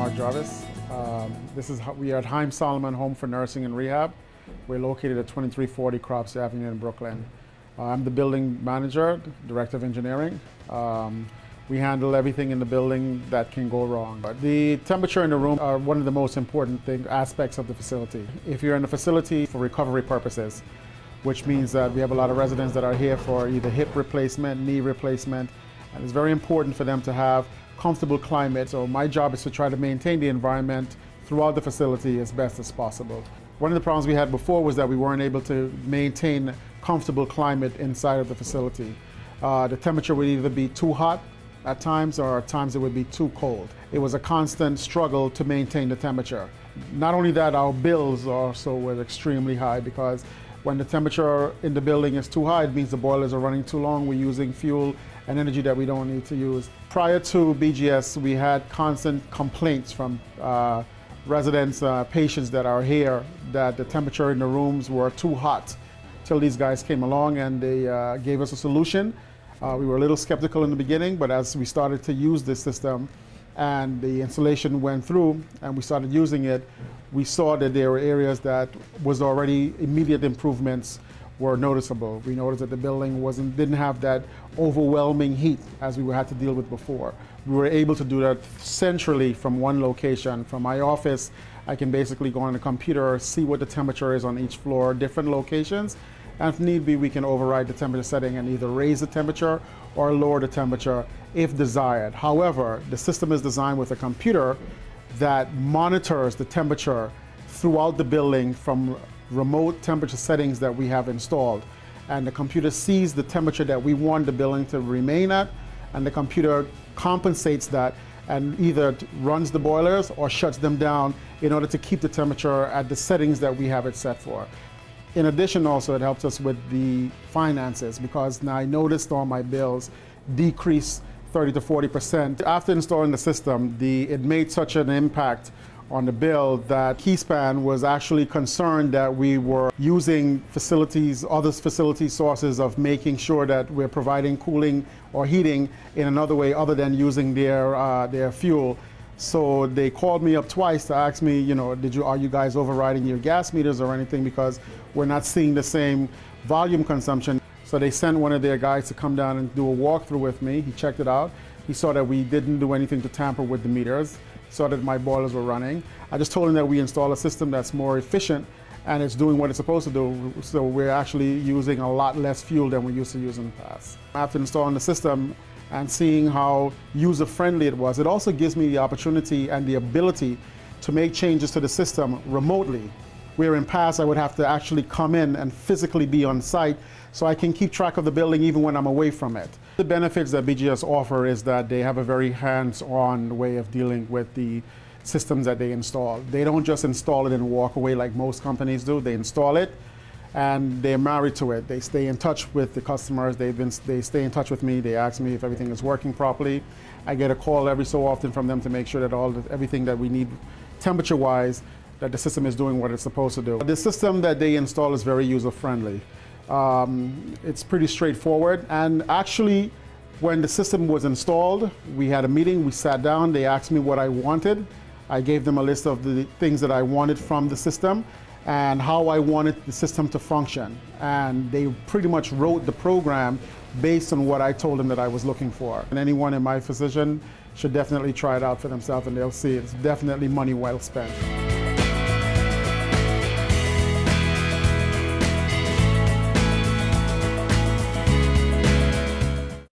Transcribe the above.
Mark Jarvis. We are at Haim Solomon Home for Nursing and Rehab. We're located at 2340 Crops Avenue in Brooklyn. I'm the building manager, director of engineering. We handle everything in the building that can go wrong. The temperature in the room are one of the most important aspects of the facility. If you're in the facility for recovery purposes, which means that we have a lot of residents that are here for either hip replacement, knee replacement, and it's very important for them to have comfortable climate. So my job is to try to maintain the environment throughout the facility as best as possible. One of the problems we had before was that we weren't able to maintain comfortable climate inside of the facility. The temperature would either be too hot at times, or at times it would be too cold. It was a constant struggle to maintain the temperature. Not only that, our bills also were extremely high, because when the temperature in the building is too high, it means the boilers are running too long. We're using fuel and energy that we don't need to use. Prior to BGS, we had constant complaints from residents, patients that are here, that the temperature in the rooms were too hot, till these guys came along and they gave us a solution. We were a little skeptical in the beginning, but as we started to use this system and the installation went through and we started using it, we saw that there were areas that was already immediate improvements were noticeable. We noticed that the building didn't have that overwhelming heat as we had to deal with before. We were able to do that centrally from one location. From my office, I can basically go on the computer, see what the temperature is on each floor, different locations, and if need be, we can override the temperature setting and either raise the temperature or lower the temperature if desired. However, the system is designed with a computer that monitors the temperature throughout the building from remote temperature settings that we have installed. And the computer sees the temperature that we want the building to remain at, and the computer compensates that and either runs the boilers or shuts them down in order to keep the temperature at the settings that we have it set for. In addition, also, it helps us with the finances, because now I noticed all my bills decrease 30 to 40%. After installing the system, it made such an impact on the bill that Keyspan was actually concerned that we were using other facility sources of making sure that we're providing cooling or heating in another way other than using their fuel. So they called me up twice to ask me, are you guys overriding your gas meters or anything, because we're not seeing the same volume consumption. So they sent one of their guys to come down and do a walkthrough with me. He checked it out. He saw that we didn't do anything to tamper with the meters, saw that my boilers were running. I just told him that we install a system that's more efficient and it's doing what it's supposed to do. So we're actually using a lot less fuel than we used to use in the past. After installing the system and seeing how user-friendly it was, it also gives me the opportunity and the ability to make changes to the system remotely, where in past I would have to actually come in and physically be on site, so I can keep track of the building even when I'm away from it. The benefits that BGS offer is that they have a very hands-on way of dealing with the systems that they install. They don't just install it and walk away like most companies do. They install it and they're married to it. They stay in touch with the customers. They stay in touch with me. They ask me if everything is working properly. I get a call every so often from them to make sure that everything that we need temperature-wise, that the system is doing what it's supposed to do. The system that they install is very user-friendly. It's pretty straightforward, and actually when the system was installed, we had a meeting, we sat down, they asked me what I wanted. I gave them a list of the things that I wanted from the system and how I wanted the system to function, and they pretty much wrote the program based on what I told them that I was looking for. And anyone in my position should definitely try it out for themselves, and they'll see it's definitely money well spent.